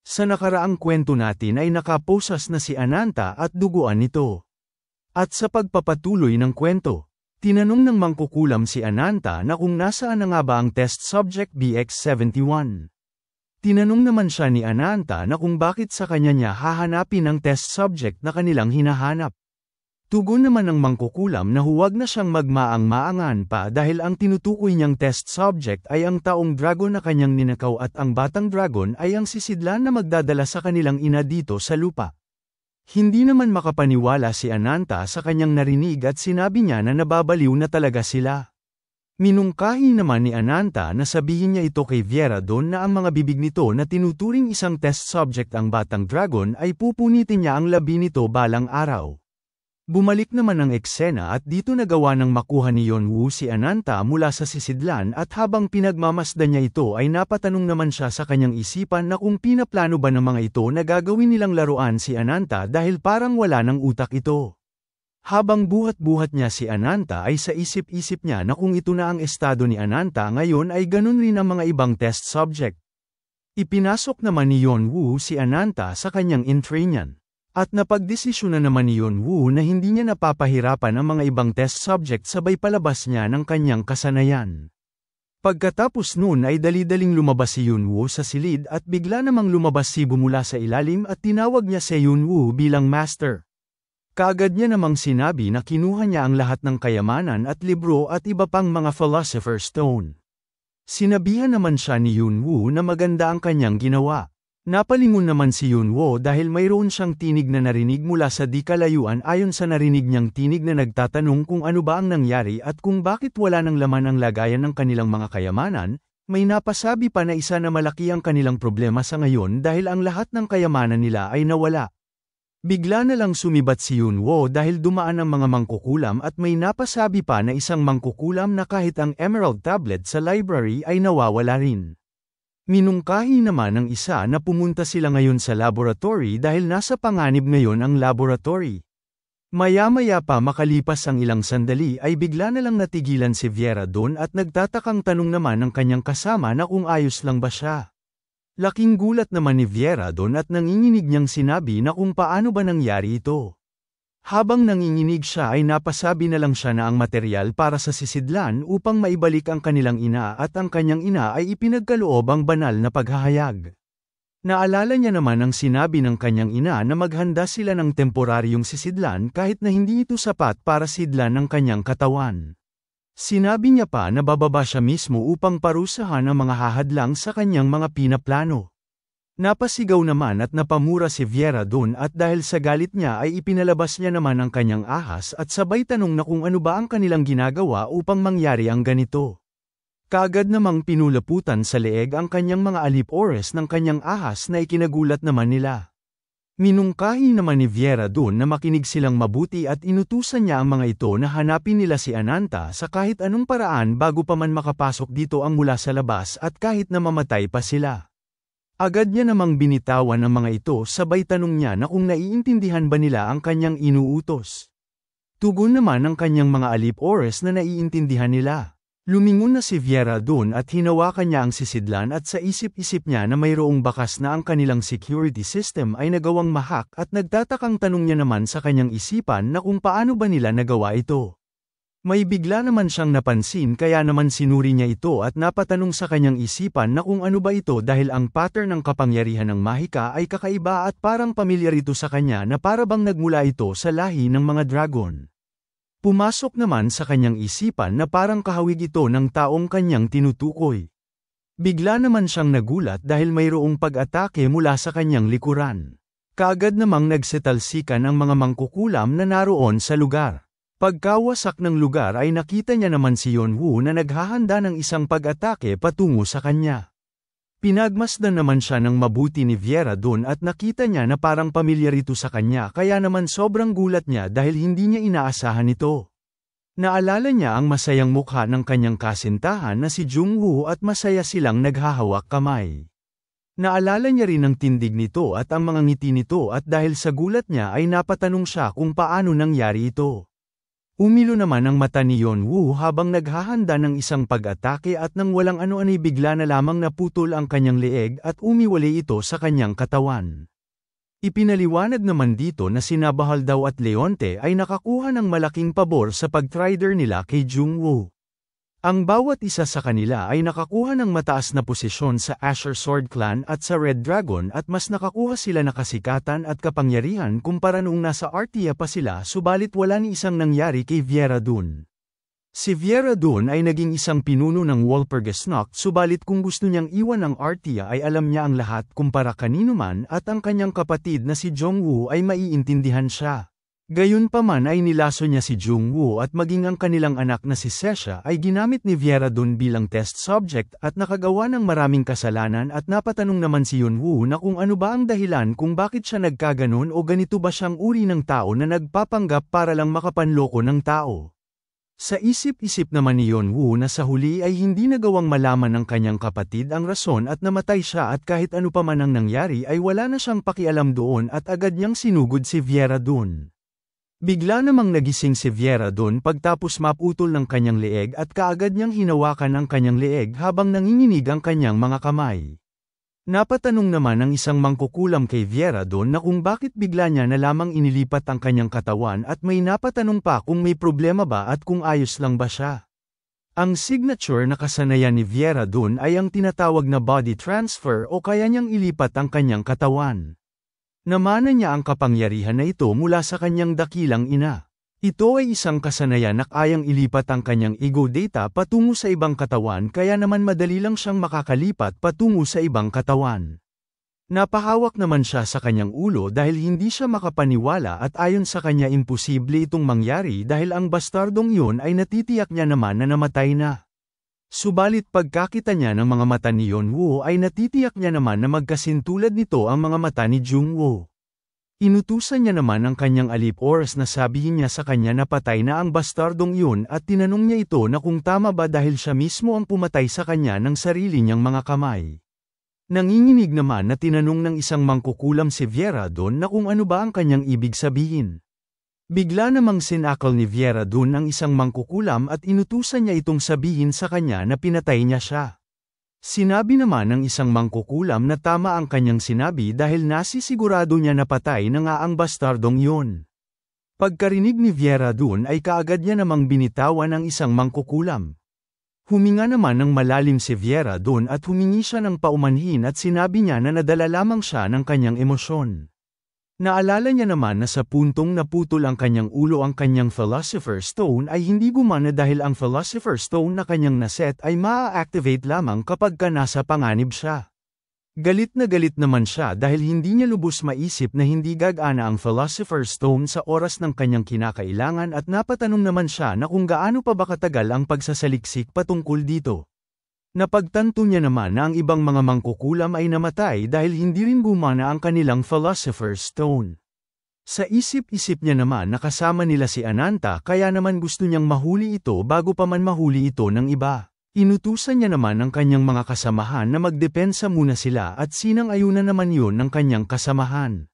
Sa nakaraang kwento natin ay nakaposas na si Ananta at duguan nito. At sa pagpapatuloy ng kwento, tinanong ng mangkukulam si Ananta na kung nasaan na nga ba ang test subject BX-71. Tinanong naman siya ni Ananta na kung bakit sa kanya niya hahanapin ang test subject na kanilang hinahanap. Tugon naman ng mangkukulam na huwag na siyang magmaang-maangan pa dahil ang tinutukoy niyang test subject ay ang taong dragon na kanyang ninakaw at ang batang dragon ay ang sisidlan na magdadala sa kanilang ina dito sa lupa. Hindi naman makapaniwala si Ananta sa kanyang narinig at sinabi niya na nababaliw na talaga sila. Minungkahi naman ni Ananta na sabihin niya ito kay Viera-don na ang mga bibig nito na tinuturing isang test subject ang batang dragon ay pupunitin niya ang labi nito balang araw. Bumalik naman ang eksena at dito nagawa ng makuha ni Yonwoo si Ananta mula sa sisidlan at habang pinagmamasdan niya ito ay napatanong naman siya sa kanyang isipan na kung pinaplano ba ng mga ito na gagawin nilang laruan si Ananta dahil parang wala ng utak ito. Habang buhat-buhat niya si Ananta ay sa isip-isip niya na kung ito na ang estado ni Ananta ngayon ay ganun rin ang mga ibang test subject. Ipinasok naman ni Yonwoo si Ananta sa kanyang intrainan. At napagdesisyon na naman ni Yonwoo na hindi niya napapahirapan ang mga ibang test subject sabay palabas niya ng kanyang kasanayan. Pagkatapos nun ay dali-daling lumabas si Yonwoo sa silid at bigla namang lumabas si Bu mula sa ilalim at tinawag niya si Yonwoo bilang master. Kaagad niya namang sinabi na kinuha niya ang lahat ng kayamanan at libro at iba pang mga philosopher's stone. Sinabihan naman siya ni Yonwoo na maganda ang kanyang ginawa. Napalingon naman si Yonwoo dahil mayroon siyang tinig na narinig mula sa di kalayuan ayon sa narinig niyang tinig na nagtatanong kung ano ba ang nangyari at kung bakit wala ng laman ang lagayan ng kanilang mga kayamanan, may napasabi pa na isa na malaki ang kanilang problema sa ngayon dahil ang lahat ng kayamanan nila ay nawala. Bigla na lang sumibat si Yonwoo dahil dumaan ang mga mangkukulam at may napasabi pa na isang mangkukulam na kahit ang Emerald Tablet sa library ay nawawala rin. Minungkahi naman ng isa na pumunta sila ngayon sa laboratory dahil nasa panganib ngayon ang laboratory. Maya-maya pa makalipas ang ilang sandali ay bigla na lang natigilan si Viera-don at nagtatakang tanong naman ng kanyang kasama na kung ayos lang ba siya. Laking gulat naman ni Viera-don at nanginginig niyang sinabi na kung paano ba nangyari ito. Habang nanginginig siya ay napasabi na lang siya na ang material para sa sisidlan upang maibalik ang kanilang ina at ang kanyang ina ay ipinagkaloob ang banal na paghahayag. Naalala niya naman ang sinabi ng kanyang ina na maghanda sila ng temporaryong sisidlan kahit na hindi ito sapat para sidlan ng kanyang katawan. Sinabi niya pa na bababa siya mismo upang parusahan ang mga hahadlang sa kanyang mga pinaplano. Napasigaw naman at napamura si Viera-don at dahil sa galit niya ay ipinalabas niya naman ang kanyang ahas at sabay tanong na kung ano ba ang kanilang ginagawa upang mangyari ang ganito. Kaagad namang pinulaputan sa leeg ang kanyang mga alip-ores ng kanyang ahas na ikinagulat naman nila. Minungkahi naman ni Viera-don na makinig silang mabuti at inutusan niya ang mga ito na hanapin nila si Ananta sa kahit anong paraan bago pa man makapasok dito ang mula sa labas at kahit na mamatay pa sila. Agad niya namang binitawan ang mga ito sabay tanong niya na kung naiintindihan ba nila ang kanyang inuutos. Tugon naman ng kanyang mga alip-ores na naiintindihan nila. Lumingon na si Viera-don at hinawakan niya ang sisidlan at sa isip-isip niya na mayroong bakas na ang kanilang security system ay nagawang mahak at nagtatakang tanong niya naman sa kanyang isipan na kung paano ba nila nagawa ito. May bigla naman siyang napansin kaya naman sinuri niya ito at napatanong sa kanyang isipan na kung ano ba ito dahil ang pattern ng kapangyarihan ng mahika ay kakaiba at parang pamilyar ito sa kanya na para bang nagmula ito sa lahi ng mga dragon. Pumasok naman sa kanyang isipan na parang kahawig ito ng taong kanyang tinutukoy. Bigla naman siyang nagulat dahil mayroong pag-atake mula sa kanyang likuran. Kaagad namang nagsetalsikan ang mga mangkukulam na naroon sa lugar. Pagkawasak ng lugar ay nakita niya naman si Yonwoo na naghahanda ng isang pag-atake patungo sa kanya. Pinagmasdan naman siya ng mabuti ni Viera-don at nakita niya na parang pamilyar ito sa kanya kaya naman sobrang gulat niya dahil hindi niya inaasahan ito. Naalala niya ang masayang mukha ng kanyang kasintahan na si Jungwoo at masaya silang naghahawak kamay. Naalala niya rin ang tindig nito at ang mga ngiti nito at dahil sa gulat niya ay napatanong siya kung paano nangyari ito. Umilo naman ang mata ni Yeonwoo habang naghahanda ng isang pag-atake at nang walang ano-ano'y bigla na lamang naputol ang kanyang leeg at umiwalay ito sa kanyang katawan. Ipinaliwanag naman dito na sina Bahal daw at Leonte ay nakakuha ng malaking pabor sa pag-trider nila kay Jungwoo. Ang bawat isa sa kanila ay nakakuha ng mataas na posisyon sa Azure Sword Clan at sa Red Dragon at mas nakakuha sila na kasikatan at kapangyarihan kumpara noong nasa Artia pa sila subalit wala ni isang nangyari kay Viera Dun. Si Viera Dun ay naging isang pinuno ng Walpurgis Nacht subalit kung gusto niyang iwan ang Artia ay alam niya ang lahat kumpara kanino man at ang kanyang kapatid na si Jungwoo ay maiintindihan siya. Gayunpaman ay nilaso niya si Jungwoo at maging ang kanilang anak na si Sesha ay ginamit ni Viera Dun bilang test subject at nakagawa ng maraming kasalanan at napatanong naman si Yeonwoo na kung ano ba ang dahilan kung bakit siya nagkaganon o ganito ba siyang uri ng tao na nagpapanggap para lang makapanloko ng tao. Sa isip-isip naman ni Yeonwoo na sa huli ay hindi nagawang malaman ng kanyang kapatid ang rason at namatay siya at kahit ano pa man ang nangyari ay wala na siyang pakialam doon at agad niyang sinugod si Viera Dun. Bigla namang nagising si Viera Dun pagtapos maputol ng kanyang leeg at kaagad niyang hinawakan ang kanyang leeg habang nanginginig ang kanyang mga kamay. Napatanong naman ang isang mangkukulam kay Viera Dun na kung bakit bigla niya na lamang inilipat ang kanyang katawan at may napatanong pa kung may problema ba at kung ayos lang ba siya. Ang signature na kasanayan ni Viera Dun ay ang tinatawag na body transfer o kaya niyang ilipat ang kanyang katawan. Namana niya ang kapangyarihan na ito mula sa kanyang dakilang ina. Ito ay isang kasanayan na kayang ilipat ang kanyang ego data patungo sa ibang katawan kaya naman madali lang siyang makakalipat patungo sa ibang katawan. Napahawak naman siya sa kanyang ulo dahil hindi siya makapaniwala at ayon sa kanya imposible itong mangyari dahil ang bastardong yun ay natitiyak niya naman na namatay na. Subalit pagkakita niya ng mga mata ni Yeonwoo ay natitiyak niya naman na magkasintulad nito ang mga mata ni Jungwoo. Inutusan niya naman ang kanyang alip oras na sabihin niya sa kanya na patay na ang bastardong yun at tinanong niya ito na kung tama ba dahil siya mismo ang pumatay sa kanya ng sarili niyang mga kamay. Nanginginig naman na tinanong ng isang mangkukulam si Viera Dun na kung ano ba ang kanyang ibig sabihin. Bigla namang sinakal ni Viera Dun ang isang mangkukulam at inutusan niya itong sabihin sa kanya na pinatay niya siya. Sinabi naman ng isang mangkukulam na tama ang kanyang sinabi dahil nasisigurado niya na patay na nga ang bastardong yun. Pagkarinig ni Viera Dun ay kaagad niya namang binitawan ang isang mangkukulam. Huminga naman ng malalim si Viera Dun at humingi siya ng paumanhin at sinabi niya na nadala lamang siya ng kanyang emosyon. Naalala niya naman na sa puntong naputol ang kanyang ulo ang kanyang Philosopher's Stone ay hindi gumana dahil ang Philosopher's Stone na kanyang naset ay maa-activate lamang kapag ka nasa panganib siya. Galit naman siya dahil hindi niya lubos maisip na hindi gagana ang Philosopher's Stone sa oras ng kanyang kinakailangan at napatanong naman siya na kung gaano pa ba katagal ang pagsasaliksik patungkol dito. Napagtanto niya naman na ang ibang mga mangkukulam ay namatay dahil hindi rin gumana ang kanilang Philosopher's Stone. Sa isip-isip niya naman na kasama nila si Ananta kaya naman gusto niyang mahuli ito bago pa man mahuli ito ng iba. Inutusan niya naman ang kanyang mga kasamahan na magdepensa muna sila at sinang-ayunan naman yun ng kanyang kasamahan.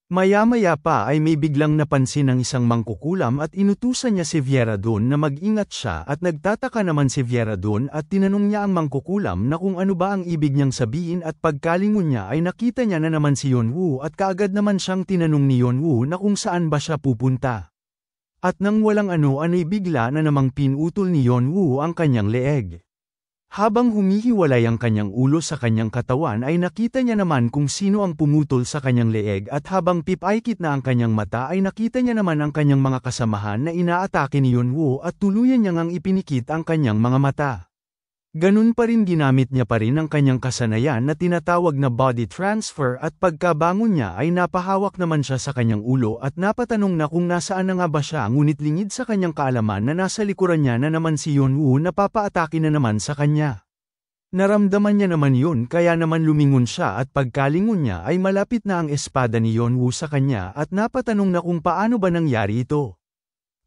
Maya-maya pa ay may biglang napansin ng isang mangkukulam at inutusan niya si Viera Dun na mag-ingat siya at nagtataka naman si Viera Dun at tinanong niya ang mangkukulam na kung ano ba ang ibig niyang sabihin at pagkalingon niya ay nakita niya na naman si Yeonwoo at kaagad naman siyang tinanong ni Yeonwoo na kung saan ba siya pupunta. At nang walang ano-ano'y bigla na namang pinutol ni Yeonwoo ang kanyang leeg. Habang humihiwalay ang kanyang ulo sa kanyang katawan ay nakita niya naman kung sino ang pumutol sa kanyang leeg at habang pipaikit na ang kanyang mata ay nakita niya naman ang kanyang mga kasamahan na inaatake ni Yeonwoo at tuluyan niyang ang ipinikit ang kanyang mga mata. Ganun pa rin ginamit niya pa rin ang kanyang kasanayan na tinatawag na body transfer at pagkabangon niya ay napahawak naman siya sa kanyang ulo at napatanong na kung nasaan na nga ba siya ngunit lingid sa kanyang kaalaman na nasa likuran niya na naman si Yeonwoo na papaatake na naman sa kanya. Naramdaman niya naman yun kaya naman lumingon siya at pagkalingon niya ay malapit na ang espada ni Yeonwoo sa kanya at napatanong na kung paano ba nangyari ito.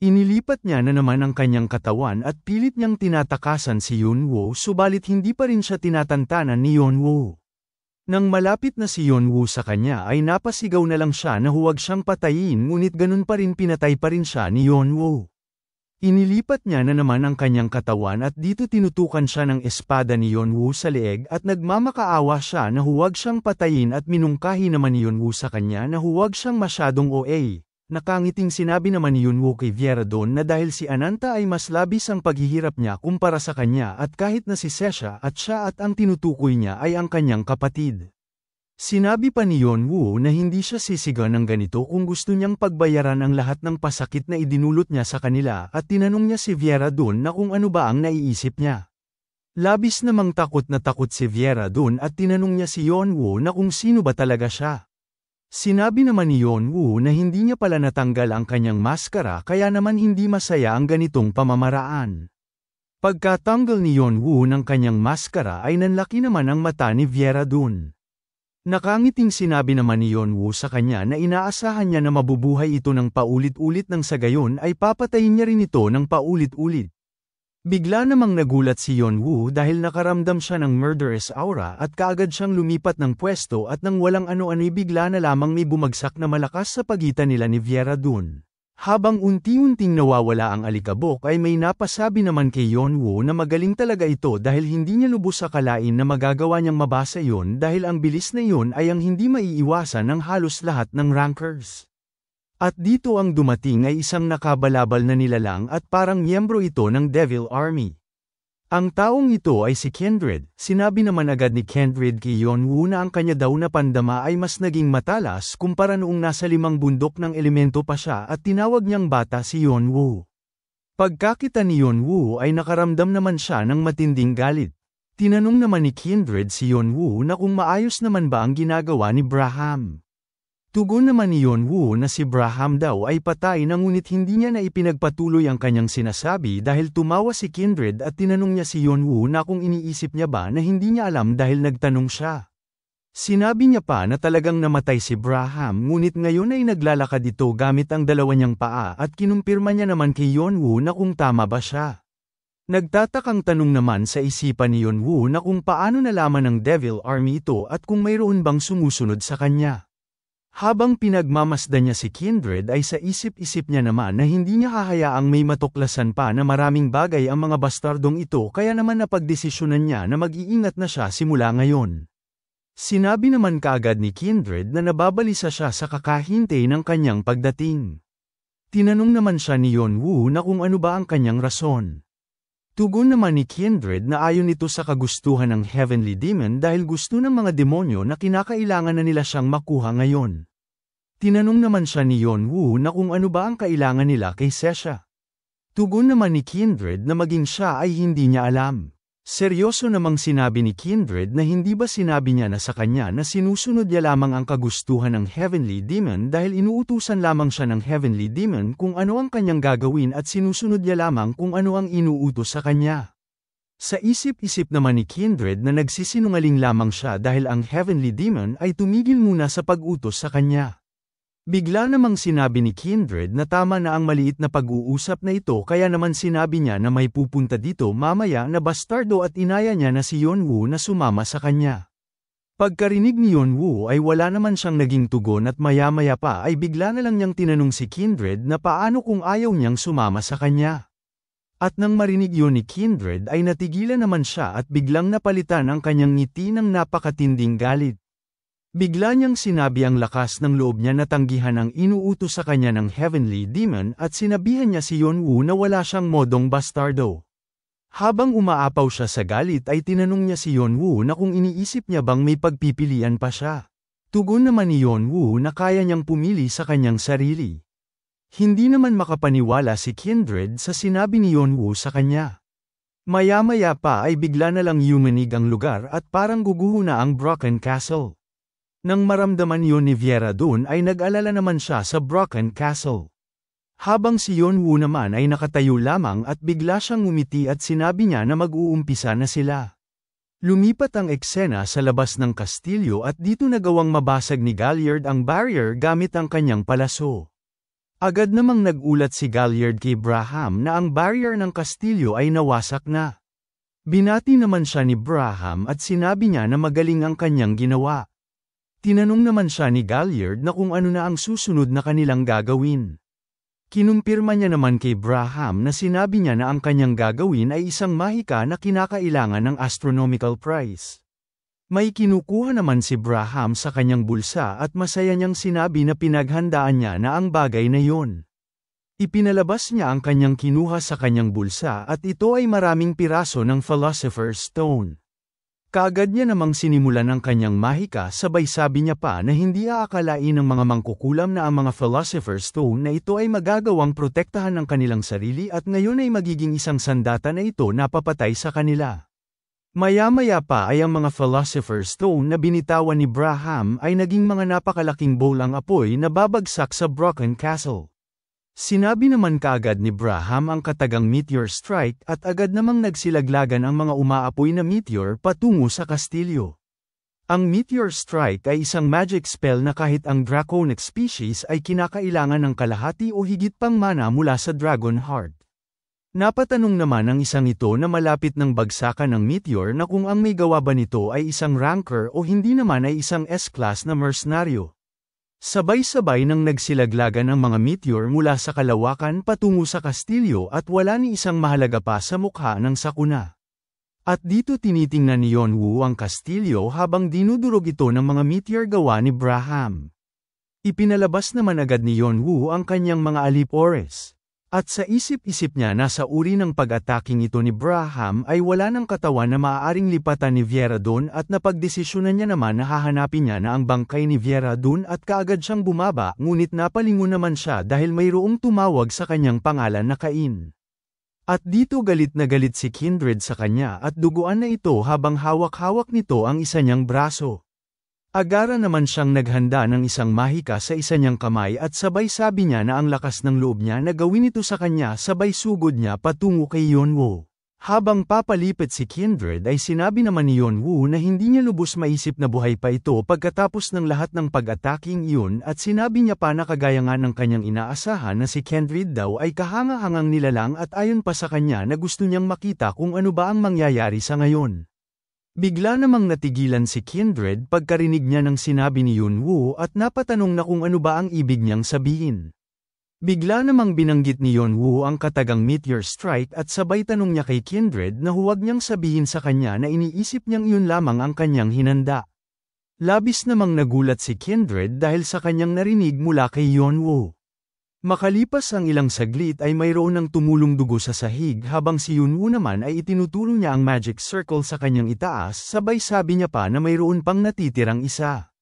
Inilipat niya na naman ang kanyang katawan at pilit niyang tinatakasan si Yeonwoo subalit hindi pa rin siya tinatantanan ni Yeonwoo. Nang malapit na si Yeonwoo sa kanya ay napasigaw na lang siya na huwag siyang patayin ngunit ganun pa rin pinatay pa rin siya ni Yeonwoo. Inilipat niya na naman ang kanyang katawan at dito tinutukan siya ng espada ni Yonwoo sa leeg at nagmamakaawa siya na huwag siyang patayin at minungkahi naman ni Yonwoo sa kanya na huwag siyang masyadong OA. Nakangiting sinabi naman ni Yonwoo kay Viera doon na dahil si Ananta ay mas labis ang paghihirap niya kumpara sa kanya at kahit na si Sesha at siya at ang tinutukoy niya ay ang kanyang kapatid. Sinabi pa ni Yonwoo na hindi siya sisigaw ng ganito kung gusto niyang pagbayaran ang lahat ng pasakit na idinulot niya sa kanila at tinanong niya si Viera doon na kung ano ba ang naiisip niya. Labis namang takot si Viera doon at tinanong niya si Yonwoo na kung sino ba talaga siya. Sinabi naman ni Yonwoo na hindi niya pala natanggal ang kanyang maskara kaya naman hindi masaya ang ganitong pamamaraan. Pagkatanggal ni Yonwoo ng kanyang maskara ay nanlaki naman ang mata ni Viera doon. Nakangiting sinabi naman ni Yonwoo sa kanya na inaasahan niya na mabubuhay ito ng paulit-ulit nang sa gayon ay papatayin niya rin ito ng paulit-ulit. Bigla namang nagulat si Yonwoo dahil nakaramdam siya ng murderous aura at kaagad siyang lumipat ng pwesto at nang walang ano-ano'y bigla na lamang may bumagsak na malakas sa pagitan nila ni Viera dun. Habang unti-unting nawawala ang alikabok ay may napasabi naman kay Yonwoo na magaling talaga ito dahil hindi niya lubos akalain na magagawa niyang mabasa yon dahil ang bilis na yon ay ang hindi maiiwasan ng halos lahat ng rankers. At dito ang dumating ay isang nakabalabal na nilalang at parang miyembro ito ng Devil Army. Ang taong ito ay si Kindred. Sinabi naman agad ni Kindred kay Yonwoo na ang kanya daw na pandama ay mas naging matalas kumpara noong nasa 5 bundok ng elemento pa siya at tinawag niyang bata si Yonwoo. Pagkakita ni Yonwoo ay nakaramdam naman siya ng matinding galit. Tinanong naman ni Kindred si Yonwoo na kung maayos naman ba ang ginagawa ni Braham. Tugon naman ni Yonwoo na si Braham daw ay patay na ngunit hindi niya na ipinagpatuloy ang kanyang sinasabi dahil tumawa si Kindred at tinanong niya si Yonwoo na kung iniisip niya ba na hindi niya alam dahil nagtanong siya. Sinabi niya pa na talagang namatay si Braham ngunit ngayon ay naglalakad ito gamit ang dalawa niyang paa at kinumpirma niya naman kay Yonwoo na kung tama ba siya. Nagtatakang tanong naman sa isipan ni Yonwoo na kung paano nalaman ng Devil Army ito at kung mayroon bang sumusunod sa kanya. Habang pinagmamasdan niya si Kindred ay sa isip-isip niya naman na hindi niya hahayaang may matuklasan pa na maraming bagay ang mga bastardong ito kaya naman napagdesisyonan niya na mag-iingat na siya simula ngayon. Sinabi naman kaagad ni Kindred na nababalisa siya sa kakahintay ng kanyang pagdating. Tinanong naman siya ni Yonwoo na kung ano ba ang kanyang rason. Tugon naman ni Kindred na ayon ito sa kagustuhan ng Heavenly Demon dahil gusto ng mga demonyo na kinakailangan na nila siyang makuha ngayon. Tinanong naman siya ni Yonwoo na kung ano ba ang kailangan nila kay Sesha. Tugon naman ni Kindred na maging siya ay hindi niya alam. Seryoso namang sinabi ni Kindred na hindi ba sinabi niya na sa kanya na sinusunod niya lamang ang kagustuhan ng Heavenly Demon dahil inuutusan lamang siya ng Heavenly Demon kung ano ang kanyang gagawin at sinusunod niya lamang kung ano ang inuutos sa kanya. Sa isip-isip naman ni Kindred na nagsisinungaling lamang siya dahil ang Heavenly Demon ay tumigil muna sa pag-utos sa kanya. Bigla namang sinabi ni Kindred na tama na ang maliit na pag-uusap na ito kaya naman sinabi niya na may pupunta dito mamaya na bastardo at inaya niya na si Yonwoo na sumama sa kanya. Pagkarinig ni Yonwoo ay wala naman siyang naging tugon at maya-maya pa ay bigla na lang niyang tinanong si Kindred na paano kung ayaw niyang sumama sa kanya. At nang marinig yun ni Kindred ay natigilan naman siya at biglang napalitan ang kanyang ngiti ng napakatinding galit. Bigla niyang sinabi ang lakas ng loob niya na tanggihan ang inuutos sa kanya ng Heavenly Demon at sinabihan niya si Yonwoo na wala siyang modong bastardo. Habang umaapaw siya sa galit ay tinanong niya si Yonwoo na kung iniisip niya bang may pagpipilian pa siya. Tugon naman ni Yonwoo na kaya niyang pumili sa kanyang sarili. Hindi naman makapaniwala si Kindred sa sinabi ni Yonwoo sa kanya. Maya-maya pa ay bigla na lang yumanig ang lugar at parang guguho na ang Broken Castle. Nang maramdaman yun ni Viera doon ay nag-alala naman siya sa Broken Castle. Habang si Yonwoo naman ay nakatayo lamang at bigla siyang ngumiti at sinabi niya na mag-uumpisa na sila. Lumipat ang eksena sa labas ng kastilyo at dito nagawang mabasag ni Galliard ang barrier gamit ang kanyang palaso. Agad namang nagulat si Galliard kay Braham na ang barrier ng kastilyo ay nawasak na. Binati naman siya ni Braham at sinabi niya na magaling ang kanyang ginawa. Tinanong naman siya ni Galliard na kung ano na ang susunod na kanilang gagawin. Kinumpirma niya naman kay Braham na sinabi niya na ang kanyang gagawin ay isang mahika na kinakailangan ng astronomical price. May kinukuha naman si Braham sa kanyang bulsa at masaya niyang sinabi na pinaghandaan niya na ang bagay na yon. Ipinalabas niya ang kanyang kinuha sa kanyang bulsa at ito ay maraming piraso ng Philosopher's Stone. Kaagad niya namang sinimulan ang kanyang mahika sabay sabi niya pa na hindi aakalain ng mga mangkukulam na ang mga Philosopher's Stone na ito ay magagawang protektahan ng kanilang sarili at ngayon ay magiging isang sandata na ito na papatay sa kanila. Maya-maya pa ay ang mga Philosopher's Stone na binitawan ni Braham ay naging mga napakalaking bolang apoy na babagsak sa Brocken Castle. Sinabi naman kaagad ni Braham ang katagang meteor strike at agad namang nagsilaglagan ang mga umaapoy na meteor patungo sa kastilyo. Ang meteor strike ay isang magic spell na kahit ang draconic species ay kinakailangan ng kalahati o higit pang mana mula sa Dragon Heart. Napatanong naman ang isang ito na malapit ng bagsakan ng meteor na kung ang may gawa ba nito ay isang ranker o hindi naman ay isang S-class na mercenaryo. Sabay-sabay nang nagsilaglagan ang mga meteor mula sa kalawakan patungo sa kastilyo at wala ni isang mahalaga pa sa mukha ng sakuna. At dito tinitingnan ni Yonwoo ang kastilyo habang dinudurog ito ng mga meteor gawa ni Braham. Ipinalabas naman agad ni Yonwoo ang kanyang mga alipores. At sa isip-isip niya na sa uri ng pag-ataking ito ni Braham ay wala ng katawan na maaaring lipatan ni Viera-Don at napagdesisyonan niya naman na hahanapin niya na ang bangkay ni Viera-Don at kaagad siyang bumaba ngunit napalingon naman siya dahil mayroong tumawag sa kanyang pangalan na Cain. At dito galit na galit si Kindred sa kanya at duguan na ito habang hawak-hawak nito ang isa niyang braso. Agara naman siyang naghanda ng isang mahika sa isa niyang kamay at sabay sabi niya na ang lakas ng loob niya na gawin ito sa kanya sabay sugod niya patungo kay Yonwoo. Habang papalipit si Kindred ay sinabi naman ni Yonwoo na hindi niya lubos maisip na buhay pa ito pagkatapos ng lahat ng pag-ataking iyon at sinabi niya pa na kagaya nga ng kanyang inaasahan na si Kindred daw ay kahanga-hangang nilalang at ayon pa sa kanya na gusto niyang makita kung ano ba ang mangyayari sa ngayon. Bigla namang natigilan si Kindred pagkarinig niya ng sinabi ni Yonwoo at napatanong na kung ano ba ang ibig niyang sabihin. Bigla namang binanggit ni Yonwoo ang katagang meteor strike at sabay tanong niya kay Kindred na huwag niyang sabihin sa kanya na iniisip niyang iyon lamang ang kanyang hinanda. Labis namang nagulat si Kindred dahil sa kanyang narinig mula kay Yonwoo. Makalipas ang ilang saglit ay mayroon ng tumulong dugo sa sahig habang si Yonwoo naman ay itinuturo niya ang magic circle sa kanyang itaas sabay sabi niya pa na mayroon pang natitirang isa.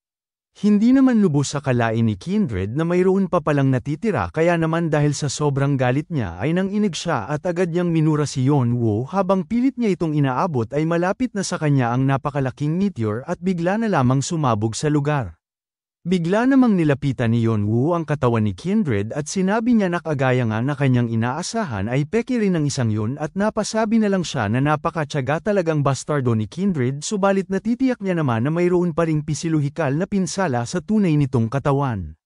Hindi naman lubos sa kalain ni Kindred na mayroon pa palang natitira kaya naman dahil sa sobrang galit niya ay nanginig siya at agad niyang minura si Yonwoo habang pilit niya itong inaabot ay malapit na sa kanya ang napakalaking meteor at bigla na lamang sumabog sa lugar. Bigla namang nilapitan ni Yonwoo ang katawan ni Kindred at sinabi niya na kagaya nga na kanyang inaasahan ay peke rin ang isang yun at napasabi na lang siya na napakatyaga talagang bastardo ni Kindred subalit natitiyak niya naman na mayroon pa ring pisilohikal na pinsala sa tunay nitong katawan.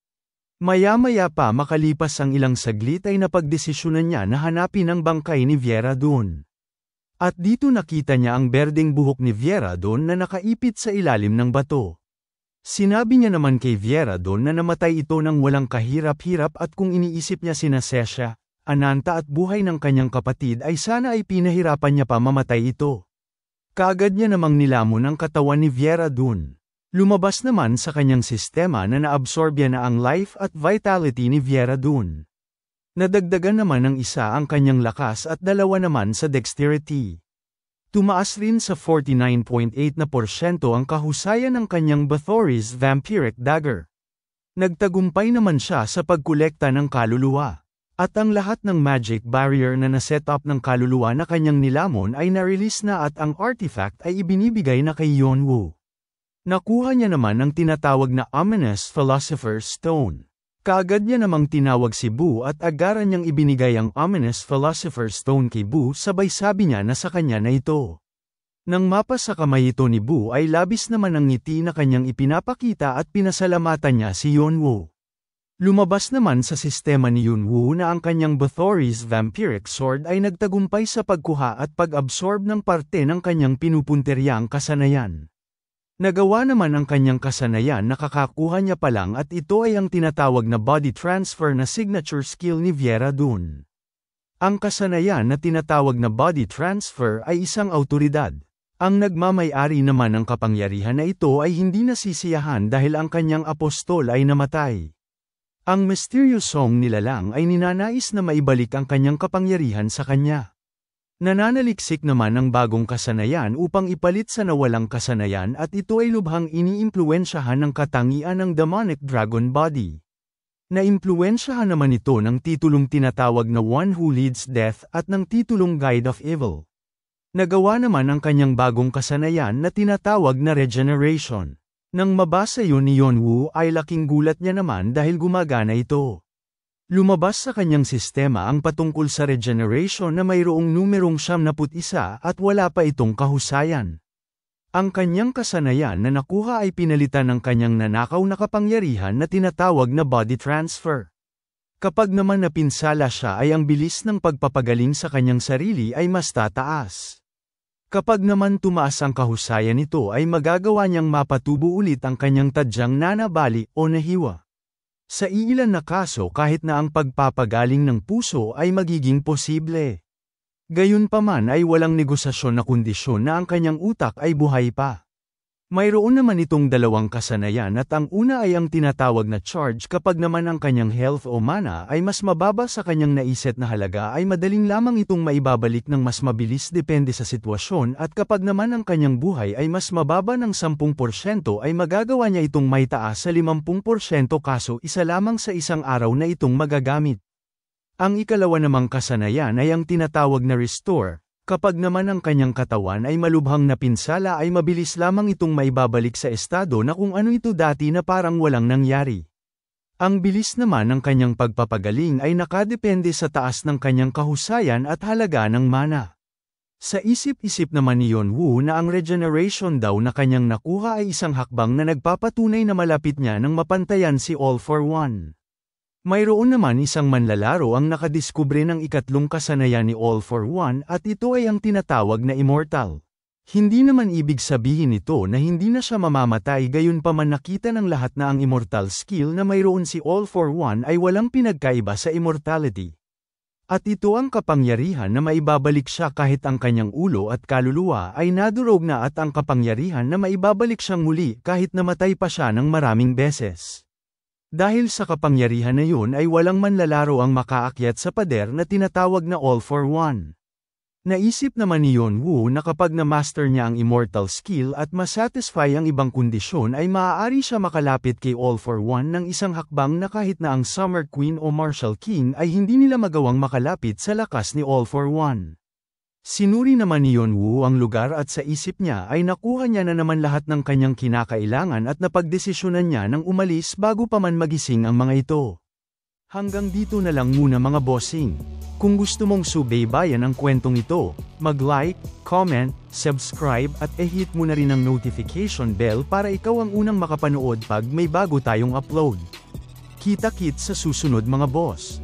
Maya-maya pa makalipas ang ilang saglit ay napagdesisyonan niya na hanapin ang bangkay ni Viera-Don. At dito nakita niya ang berdeng buhok ni Viera-Don na nakaipit sa ilalim ng bato. Sinabi niya naman kay Viera-Don na namatay ito ng walang kahirap-hirap at kung iniisip niya sina Sesha, Ananta at buhay ng kanyang kapatid ay sana ay pinahirapan niya pa mamatay ito. Kaagad niya namang nilamon ang katawan ni Viera-Don. Lumabas naman sa kanyang sistema na naabsorbya na ang life at vitality ni Viera-Don. Nadagdagan naman ng isa ang kanyang lakas at dalawa naman sa dexterity. Tumaas rin sa 49.8% ang kahusayan ng kanyang Bathory's Vampiric Dagger. Nagtagumpay naman siya sa pagkolekta ng kaluluwa. At ang lahat ng magic barrier na naset up ng kaluluwa na kanyang nilamon ay na-release na at ang artifact ay ibinibigay na kay Yonwoo. Nakuha niya naman ang tinatawag na Ominous Philosopher's Stone. Kaagad niya namang tinawag si Boo at agaran niyang ibinigay ang Ominous Philosopher's Stone kay Boo sabay sabi niya na sa kanya na ito. Nang mapa sa kamay ito ni Boo ay labis naman ang ngiti na kanyang ipinapakita at pinasalamatan niya si Yonwoo. Lumabas naman sa sistema ni Yonwoo na ang kanyang Bathory's Vampiric Sword ay nagtagumpay sa pagkuha at pag-absorb ng parte ng kanyang pinupunteryang kasanayan. Nagawa naman ang kanyang kasanayan na kakakuha niya pa lang at ito ay ang tinatawag na body transfer na signature skill ni Viera Dun. Ang kasanayan na tinatawag na body transfer ay isang awtoridad. Ang nagmamay-ari naman ng kapangyarihan na ito ay hindi nasisiyahan dahil ang kanyang apostol ay namatay. Ang misteryosong nilalang ay ninanais na maibalik ang kanyang kapangyarihan sa kanya. Nananaliksik naman ang bagong kasanayan upang ipalit sa nawalang kasanayan at ito ay lubhang iniimpluwensyahan ng katangian ng demonic dragon body. Naimpluwensyahan naman ito ng titulong tinatawag na One Who Leads Death at ng titulong Guide of Evil. Nagawa naman ang kanyang bagong kasanayan na tinatawag na regeneration. Nang mabasa yun ni Yonwoo ay laking gulat niya naman dahil gumagana ito. Lumabas sa kanyang sistema ang patungkol sa regeneration na mayroong numerong 71 at wala pa itong kahusayan. Ang kanyang kasanayan na nakuha ay pinalitan ng kanyang nanakaw na kapangyarihan na tinatawag na body transfer. Kapag naman napinsala siya ay ang bilis ng pagpapagaling sa kanyang sarili ay mas tataas. Kapag naman tumaas ang kahusayan nito ay magagawa niyang mapatubo ulit ang kanyang tadyang nanabali o nahiwa. Sa iilan na kaso kahit na ang pagpapagaling ng puso ay magiging posible. Gayunpaman ay walang negosasyon na kondisyon na ang kanyang utak ay buhay pa. Mayroon naman itong dalawang kasanayan at ang una ay ang tinatawag na charge kapag naman ang kanyang health o mana ay mas mababa sa kanyang naiset na halaga ay madaling lamang itong maibabalik ng mas mabilis depende sa sitwasyon at kapag naman ang kanyang buhay ay mas mababa ng 10% ay magagawa niya itong maitaas sa 50% kaso isa lamang sa isang araw na itong magagamit. Ang ikalawa namang kasanayan ay ang tinatawag na restore. Kapag naman ang kanyang katawan ay malubhang napinsala ay mabilis lamang itong maibabalik sa estado na kung ano ito dati na parang walang nangyari. Ang bilis naman ng kanyang pagpapagaling ay nakadepende sa taas ng kanyang kahusayan at halaga ng mana. Sa isip-isip naman ni Yonwoo na ang regeneration daw na kanyang nakuha ay isang hakbang na nagpapatunay na malapit niya nang mapantayan si All for One. Mayroon naman isang manlalaro ang nakadiskubre ng ikatlong kasanayan ni All for One at ito ay ang tinatawag na immortal. Hindi naman ibig sabihin nito na hindi na siya mamamatay gayunpaman nakita ng lahat na ang immortal skill na mayroon si All for One ay walang pinagkaiba sa immortality. At ito ang kapangyarihan na maibabalik siya kahit ang kanyang ulo at kaluluwa ay nadurog na at ang kapangyarihan na maibabalik siyang muli kahit namatay pa siya ng maraming beses. Dahil sa kapangyarihan na yun ay walang manlalaro ang makaakyat sa pader na tinatawag na All for One. Naisip naman ni Yonwoo na kapag na-master niya ang immortal skill at masatisfy ang ibang kondisyon ay maaari siya makalapit kay All for One ng isang hakbang na kahit na ang Summer Queen o Martial King ay hindi nila magawang makalapit sa lakas ni All for One. Sinuri naman ni Yonwoo ang lugar at sa isip niya ay nakuha niya na naman lahat ng kanyang kinakailangan at napagdesisyonan niya nang umalis bago pa man magising ang mga ito. Hanggang dito na lang muna mga bossing. Kung gusto mong subaybayan ang kwentong ito, mag-like, comment, subscribe at i-hit mo na rin ang notification bell para ikaw ang unang makapanood pag may bago tayong upload. Kita-kits sa susunod mga boss.